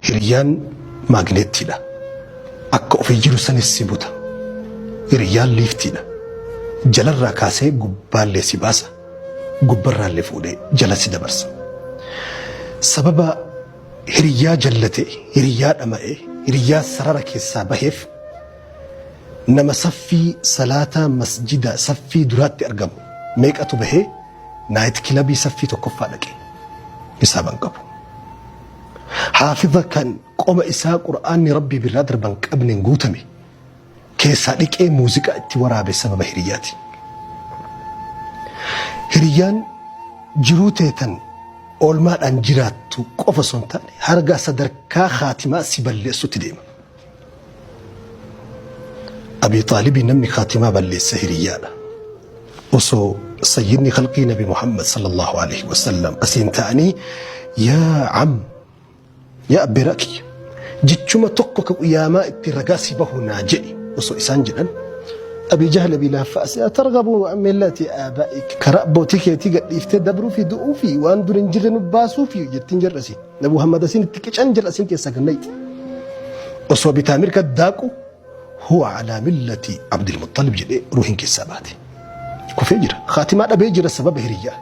Hiriyaan maagneettiidha. Akka ofii jiru sanis si buta. Hiriyaan liiftiidha. Jalarraa kaasee gubbaallee si baasa. Gubbarraallee fuudhee jala si dabarsa. Sababa hiriyaa jallatee, hiriyaa dhama'ee, hiriyaa sarara keessaa baheef nama saffii salaataa masjida saffii duraatti argamu meeqatu bahee naayit kilabii saffii tokkoffaa dhaqe hisaaban qabu. Haafiza kan qoma isaa qura'aanni rabbii birraa darban qabneen guutame keessaa dhiqee muuziqaa itti waraabe sababa hiriyaati. Hiriyaan jiruu teetan oolmaadhaan jiraattu qofa osoo hin taane hargaa sadarkaa haatimaa si balleessutti deema. Abii Xaalibii namni haatimaa balleessa hiriyaadha. Osoo sayyidni khalqii Nabi Muhammad sallallahu alaihi wasallam asiin ta'anii yaa am yaa abbaa kiyya jechuma tokko ka qiyaamaa itti ragaa si bahu naa jedhi osoo isaan jedhan أبي جهل بلا فأس أترغبوا عن ملة آبائك كرأبوتك يتيجي دبروا في دؤوفي وأندر إنجر نباسوا في جتين جرسي نبو محمد سين تكش أنجر أسين كيسا جنيت أصوب تامر كداكو هو على ملة عبد المطلب جدي روحين كيساباتي كفجر خاتمة أبي جر السبب هرية